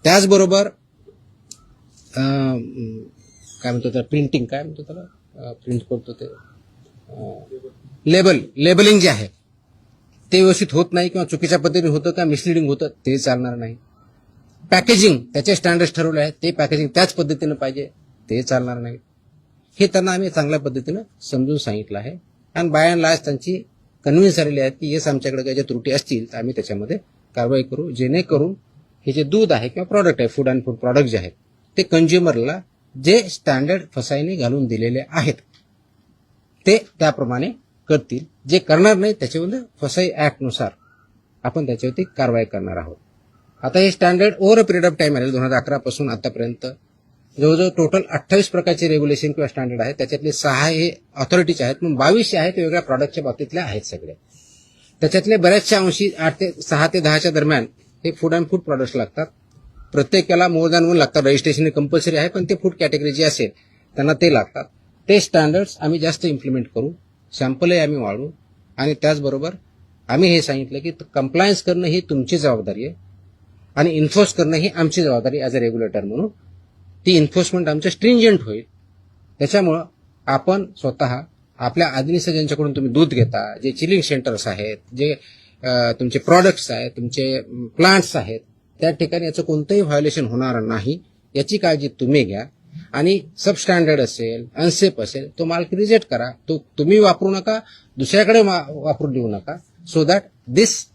त्याचबरोबर काय म्हणतो त्याला, प्रिंटिंग काय म्हणतो त्याला, प्रिंट करतो ते लेबलिंग जे आहे ते व्यवस्थित होत नाही किंवा चुकीच्या पद्धतीने होतं किंवा मिसलिडिंग होतं, ते चालणार नाही. पॅकेजिंग त्याचे स्टँडर्ड्स ठरवले आहेत, ते पॅकेजिंग त्याच पद्धतीनं पाहिजे, ते चालणार नाही. हे त्यांना आम्ही चांगल्या पद्धतीनं समजून सांगितलं आहे आणि बाय अँड लार्ज त्यांची कन्व्हिन्स झालेली आहेत की येस आमच्याकडे काही ज्या त्रुटी असतील तर आम्ही त्याच्यामध्ये कारवाई करू, जेणेकरून हे जे दूध आहे किंवा प्रॉडक्ट आहे, फूड अँड फूड प्रॉडक्ट जे आहेत ते कंझ्युमरला जे स्टँडर्ड फसाईने घालून दिलेले आहेत ते त्याप्रमाणे करतील. जे करणार नाही त्याच्यामध्ये फसाई ऍक्टनुसार आपण त्याच्यावरती कारवाई करणार आहोत. आता हे standard over a period of time आले 2011 पासून आतापर्यंत जवळजवळ टोटल 28 प्रकारचे रेग्युलेशन किंवा स्टँडर्ड आहेत. त्याच्यातले 6 हे ऑथॉरिटीचे आहेत, मग 22 आहेत वेगळ्या प्रॉडक्टच्या बाबतीतले आहेत सगळे. त्याच्यातले बऱ्याचशा अंशी 6 ते 10च्या दरम्यान हे फूड अँड फूड प्रॉडक्ट्स लागतात. प्रत्येकाला मोर दॅन 1 लागतात. रजिस्ट्रेशन कंपल्सरी आहे, पण ते फूड कॅटेगरी जी असेल त्यांना ते लागतात. ते स्टँडर्ड्स आम्ही जास्त इम्प्लिमेंट करू, सॅम्पलही आम्ही वाढवू आणि त्याचबरोबर आम्ही हे सांगितलं की कंप्लायन्स करणं ही तुमची जबाबदारी आहे आणि इन्फोर्स करणं ही आमची जबाबदारी ॲज अ रेग्युलेटर म्हणून. ती इन्फोर्समेंट आमचं स्ट्रिंजंट होईल. त्याच्यामुळं आपण स्वतः आपल्या आदनीचं ज्यांच्याकडून तुम्ही दूध घेता, जे चिलिंग सेंटर्स आहेत, जे तुमचे प्रॉडक्ट्स आहेत, तुमचे प्लांट्स आहेत, त्या ठिकाणी याचं कोणतंही व्हायोलेशन होणार नाही याची काळजी तुम्ही घ्या. आणि सबस्टँडर्ड असेल, अनसेफ असेल, तो माल रिजेक्ट करा. तो तुम्ही वापरू नका, दुसऱ्याकडे वापरू देऊ नका. So that this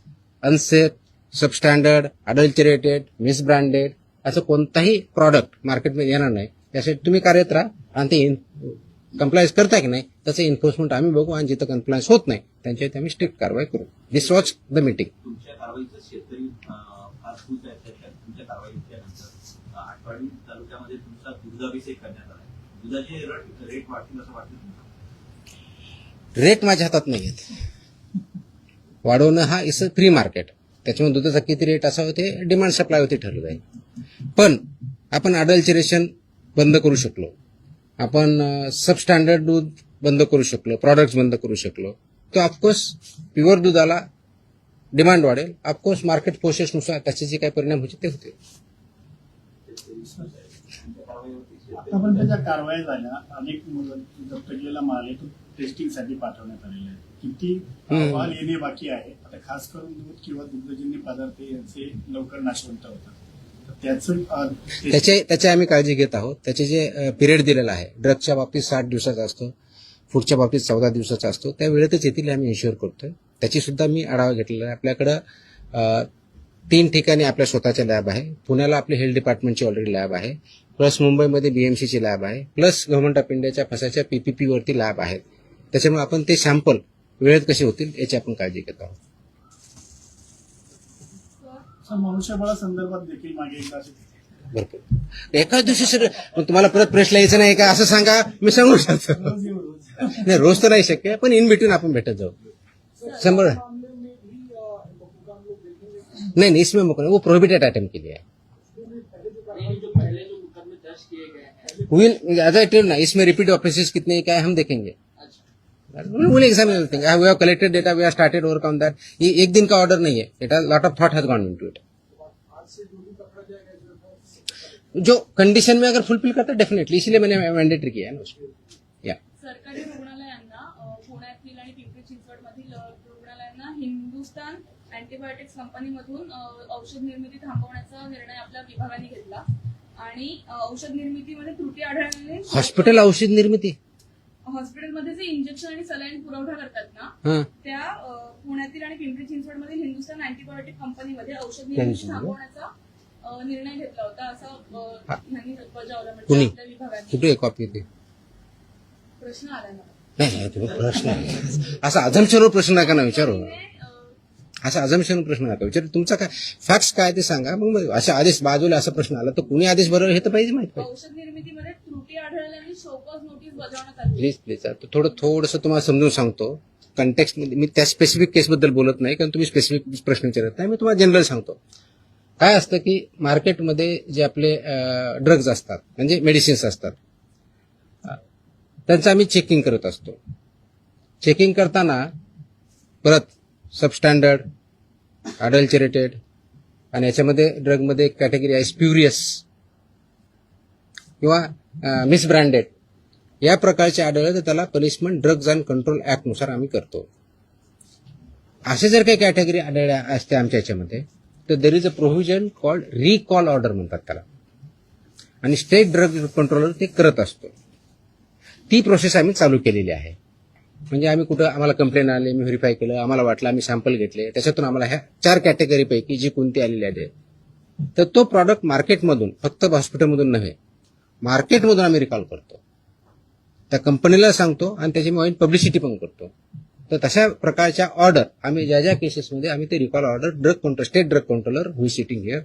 unsafe, substandard, adulterated, misbranded असं कोणताही प्रॉडक्ट मार्केटमध्ये येणार नाही. त्यासाठी तुम्ही कार्यरत राहा आणि ते कंप्लायन्स करता की नाही त्याचं एन्फोर्समेंट आम्ही बघू आणि जिथं कंप्लायन्स होत नाही त्यांच्यावरती आम्ही स्ट्रिक्ट कारवाई करू. दिस वॉज द मीटिंग. तुमच्या कारवाईचं शेतकरी फार खुश आहेत. तुमच्या कारवाईच्या आठवडी तालुक्यामध्ये तुमचा दुधाभिषेक करण्यात आला. दुधाचे रेट वाढतील असं वाटतं तुम्हाला? रेट माझ्या हातात नाही आहेत. वाढवणं हा इज अ फ्री मार्केट. त्याच्यामुळे दुधाचा किती रेट असावा ते डिमांड सप्लायवरती ठरलं जाईल. पण आपण अडल्चरेशन बंद करू शकलो, आपण सबस्टँडर्ड दूध बंद करू शकलो, प्रॉडक्ट्स बंद करू शकलो, तर ऑफकोर्स प्युअर दुधाला डिमांड वाढेल. ऑफकोर्स मार्केट फोर्सेसनुसार त्याचे जे काही परिणाम होते ते होते. आतापर्यंत ज्या कारवाया झाल्या, अनेक जप्त केलेला माल आहे तो टेस्टिंगसाठी पाठवण्यात आलेला आहे. किती अहवाल येणे बाकी आहे? आता खास करून दूध किंवा दुग्धजन्य पदार्थ यांचे लवकर नाशवंत होतात. त्याची आम्ही काळजी घेत आहोत. त्याचे जे पिरियड दिलेला आहे, ड्रगच्या बाबतीत 60 दिवसाचा असतो, फूडच्या बाबतीत 14 दिवसाचा असतो, त्या वेळेतच येतील आम्ही इन्श्युअर करतोय. त्याची सुद्धा मी आढावा घेतलेला आहे. आपल्याकडं 3 ठिकाणी आपल्या स्वतःच्या लॅब आहे. पुण्याला आपली हेल्थ डिपार्टमेंटची ऑलरेडी लॅब आहे, प्लस मुंबईमध्ये बीएमसीची लॅब आहे, प्लस गव्हर्नमेंट ऑफ इंडियाच्या फसाच्या पीपीपी वरती लॅब आहेत. त्याच्यामुळे आपण ते सॅम्पल वेळेत कसे होतील याची आपण काळजी घेत आहोत. मनुष्यबळासंदर्भात देखील मागे एकदा भरपूर एकाच दिवशी सगळं तुम्हाला परत प्रेसला यायचं नाही का असं सांगा, मी सांगू शकतो. नाही, रोज तर नाही शक्य, पण इन बिटवीन आपण भेटत जाऊ. 100 नहीं, इसमें वो प्रोहिबिटेड आइटम के लिए है. विल एज आई टेल ना, इसमें रिपीट ऑफेंसेस कितने क्या है हम देखेंगे. Will examine everything. We have collected data, we have started work on that. ये एक दिन का ऑर्डर नहीं है. It has lot of thought has gone into it. जो कंडीशन में अगर फुलफिल करता है डेफिनेटली, इसलिए मैंने मैंडेटरी किया है ना उसको. या सरकारी रुग्णालयांना, पुण्यातील आणि पिंपरी चिंचवडमधील रुग्णालयांना हिंदुस्तान अँटीबायोटिक्स कंपनीमधून औषध निर्मिती थांबवण्याचा निर्णय आपल्या विभागाने घेतला आणि औषध निर्मितीमध्ये त्रुटी आढळल्याने हॉस्पिटल औषध निर्मिती, हॉस्पिटलमध्ये जे इंजेक्शन आणि सलाईन पुरवठा करतात ना, त्या पुण्यातील आणि पिंपरी चिंचवडमधील हिंदुस्तान अँटीबायोटिक कंपनीमध्ये औषध निर्मिती थांबवण्याचा निर्णय घेतला होता असं यांनी बजावलं. म्हणजे आपल्या विभागाने. कुठे कॉपी ती प्रश्न आला ना. नाही, तुम्ही प्रश्न असा अजमशेवर प्रश्न नका ना विचारू. असा अजम्पशन प्रश्न नका विचार. तुमचा काय फॅक्ट्स काय ते सांगा. मग अशा आदेश बाजूला असा प्रश्न आला तर कुणी आदेश बरोबर हे तर पाहिजे माहित पाहिजे. औषध निर्मितीमध्ये त्रुटी आढळल्याने शोकॉज नोटीस बजावण्यात आली. प्लीज थोडंसं तुम्हाला समजून सांगतो. कंटेक्स्ट मध्ये मी त्या स्पेसिफिक केसबद्दल बोलत नाही कारण तुम्ही स्पेसिफिक प्रश्न विचारत नाही. मी तुम्हाला जनरल सांगतो. काय असतं की मार्केटमध्ये जे आपले ड्रग्ज असतात म्हणजे मेडिसिन्स असतात त्यांचं आम्ही चेकिंग करत असतो. चेकिंग करताना परत सबस्टँडर्ड, अडल्चरेटेड आणि याच्यामध्ये ड्रगमध्ये एक कॅटेगरी आहे स्प्युरियस किंवा मिसब्रँडेड या प्रकारचे आढळले तर त्याला पनिशमेंट ड्रग्ज अँड कंट्रोल ऍक्टनुसार आम्ही करतो. असे जर काही कॅटेगरी आढळल्या असते आमच्या याच्यामध्ये तर there is a provision called recall order म्हणतात त्याला आणि स्टेट ड्रग कंट्रोलर ते करत असतो. ती प्रोसेस आम्ही चालू केलेली आहे. म्हणजे आम्ही कुठं आम्हाला कंप्लेंट आले, मी व्हेरीफाय केलं, आम्हाला वाटलं, आम्ही सॅम्पल घेतले, त्याच्यातून आम्हाला ह्या 4 कॅटेगरीपैकी जी कोणती आलेली आहे तर तो प्रॉडक्ट मार्केटमधून फक्त हॉस्पिटलमधून नव्हे मार्केटमधून आम्ही रिकॉल करतो. त्या कंपनीला सांगतो आणि त्याची आम्ही पब्लिसिटी पण करतो. तर तशा प्रकारच्या ऑर्डर आम्ही ज्या ज्या केसेसमध्ये आम्ही ते recall order drug control state drug controller who sitting here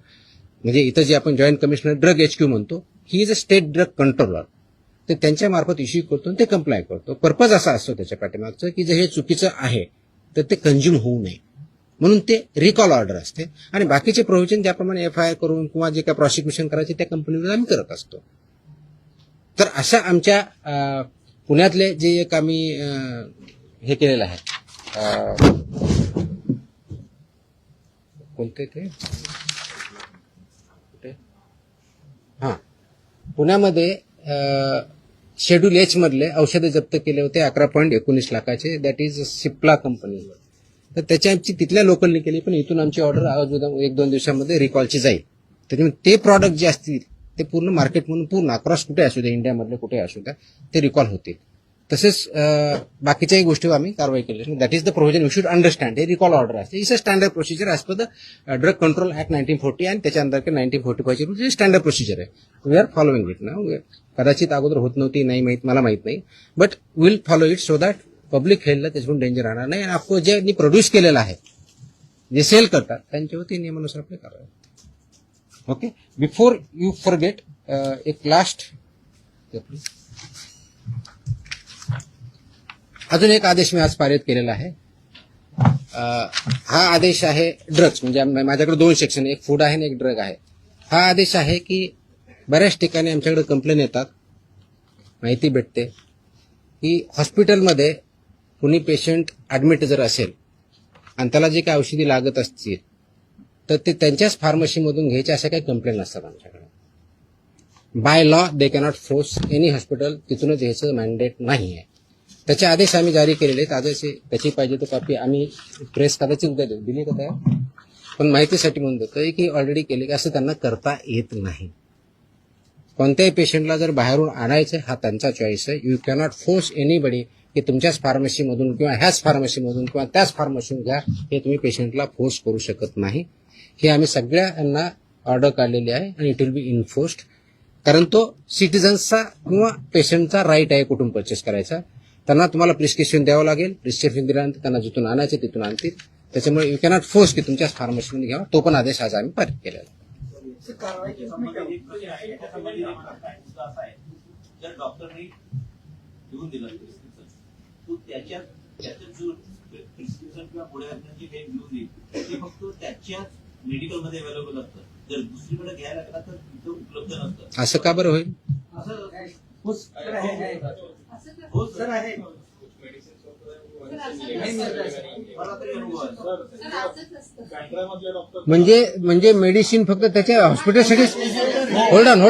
म्हणजे इथं जे आपण जॉईंट कमिशनर ड्रग HQ म्हणतो he is a state drug controller तर त्यांच्या मार्फत इश्यू करतो आणि ते कंप्लाय करतो. पर्पज असा असतो त्याच्या पाठीमागचं की जर हे चुकीचं आहे तर ते कंझ्युम होऊ नये म्हणून ते रिकॉल ऑर्डर असते आणि बाकीचे प्रोव्हिजन ज्याप्रमाणे FIR करून किंवा जे काय प्रॉसिक्युशन करायचे त्या कंपनीवर आम्ही करत असतो. तर अशा आमच्या पुण्यातले जे एक आम्ही हे केलेलं आहे कोणते ते हां पुण्यामध्ये शेड्यूल H मधले औषधे जप्त केले होते 11.19 लाखाचे. That is Cipla company. तर त्याची आमची तिथल्या लोकलनी केली पण इथून आमची ऑर्डर आज 1-2 दिवसामध्ये रिकॉलची जाईल. त्याच्यामुळे ते प्रॉडक्ट जे असतील ते पूर्ण मार्केटमधून पूर्ण अक्रॉस कुठे असू द्या इंडियामधले कुठे असू द्या ते रिकॉल होतील. तसेच बाकीच्याही गोष्टी आम्ही कारवाई केली. That is the provision you should understand. हे रिकॉल ऑर्डर असते. It's a standard procedure as per the drug control act 1940 आणि त्याच्या अंदर 1945 ची स्टँडर्ड प्रोसिजर आहे. We are following it now. कदाचित अगोदर होत नव्हती नाही माहित मला माहित नाही but will follow it so that public हेल्थला त्याच्यातून डेंजर राहणार नाही आणि ऑफकोर्स ज्यांनी प्रोड्यूस केलेलं आहे जे सेल करतात त्यांच्यावरती नियमानुसार आपले कारवाई. ओके बिफोर यू फॉरगेट एक लास्ट अजून एक आदेश मी आज पारित केलेला आहे. हा आदेश आहे ड्रग्स म्हणजे माझ्याकडे 2 सेक्शन एक फूड आहे आणि एक ड्रग आहे. हा आदेश आहे की बऱ्याच ठिकाणी आमच्याकडे कंप्लेन येतात माहिती भेटते की हॉस्पिटलमध्ये कुणी पेशंट ऍडमिट जर असेल आणि त्याला जे काही औषधी लागत असतील तर ते त्यांच्याच फार्मसीमधून घ्यायचे अशा काही कंप्लेंट असतात आमच्याकडे. By law they cannot force any hospital तिथूनच घ्यायचं मॅन्डेट नाही आहे. त्याचे आदेश आम्ही जारी केलेले आहेत. आदेश त्याची पाहिजे तो कॉपी आम्ही प्रेस कदाचित उद्या देऊ दिली का तयार पण माहितीसाठी म्हणून देतोय की ऑलरेडी केले की असं त्यांना करता येत नाही. कोणत्याही पेशंटला जर बाहेरून आणायचं हा त्यांचा चॉईस आहे. यू कॅनॉट फोर्स एनीबडी की तुमच्याच फार्मसीमधून किंवा ह्याच फार्मसीमधून किंवा त्याच फार्मसीमधून घ्या हे तुम्ही पेशंटला फोर्स करू शकत नाही. हे आम्ही सगळ्यांना ऑर्डर काढलेली आहे आणि इट विल बी इन्फोर्स्ड कारण तो सिटिझन्सचा किंवा पेशंटचा राईट आहे कुठून परचेस करायचा. त्यांना तुम्हाला प्रिस्क्रिप्शन द्यावं लागेल. प्रिस्क्रिप्शन दिल्यानंतर त्यांना जिथून आणायचे तिथून आणतील. त्याच्यामुळे यू कॅनॉट फोर्स की तुमच्याच फार्मसीमध्ये घ्यावा. तो पण आदेश आज आम्ही पारित केलेला आहे. जर डॉक्टरने लिहून दिलं प्रिस्क्रिप्शन तो त्याच्या जो प्रिस्क्रिप्शन किंवा पुढे जे काही लिहून देईल ते फक्त त्याच्याच मेडिकलमध्ये अवेलेबल असतं. जर दुसरीकडे घ्यायला गेला तर तिथं उपलब्ध नसतं. असं का बरं होईल? सर आहे म्हणजे मेडिसिन फक्त त्याच्या हॉस्पिटलसाठी होल्ड ऑन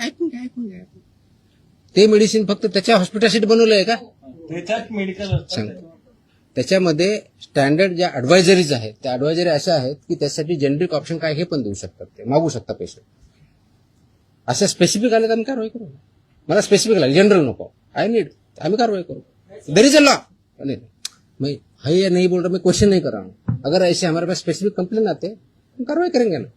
ऐकून घ्या. ते मेडिसिन फक्त त्याच्या हॉस्पिटलसाठी बनवलंय का? त्याच्यात मेडिकल त्याच्यामध्ये स्टँडर्ड ज्या ऍडवायझरीज आहेत त्या ऍडवायझरी अशा आहेत की त्यासाठी जेनरिक ऑप्शन काय हे पण देऊ शकतात. ते मागू शकता पेशंट. अशा स्पेसिफिक आले तर आम्ही कारवाई करू. मला स्पेसिफिक लागले जनरल नको आय नीड आम्ही कारवाई करू. There is a law. मैं है या नहीं बोल रहा मैं क्वेश्चन नहीं कर रहा हूँ. अगर ऐसे हमारे पास स्पेसिफिक कंप्लेन आते हम कार्रवाई करेंगे ना.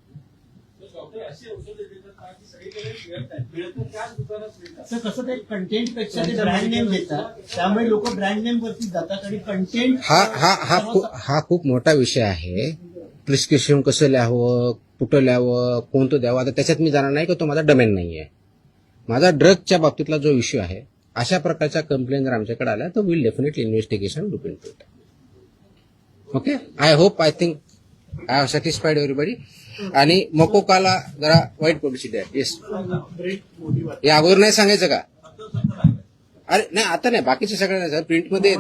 असं कसं ते कंटेंट पेक्षा ते ब्रँड नेम देतात, त्यामुळे लोक ब्रँड नेम वरती जातात आणि कंटेंट हा खूप मोठा विषय आहे. प्रिस्क्रिप्शन कसं लिहावं, कुठं लिहावं, कोणतं द्यावं, आता त्याच्यात मी जाणार नाही की तो माझा डोमेन नाही आहे. माझा ड्रगच्या बाबतीतला जो इश्यू आहे, अशा प्रकारच्या कंप्लेंट जर आमच्याकडे आल्या तर will definitely investigation look into it. Okay, I hope, I think I have satisfied everybody. आणि मकोकाला जरा वाईट पब्लिसिटी आहे. येस, हे अगोदर नाही सांगायचं का? अरे नाही, आता नाही, बाकीचे सगळे नाही सर, प्रिंटमध्ये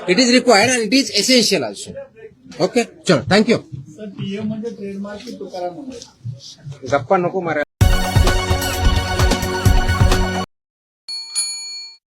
it is required and it is essential also. Okay, चलो, थँक्यू. सर पीएम म्हणजे ट्रेडमार्क की तुकाराम म्हणजे गप्पा नको मारा.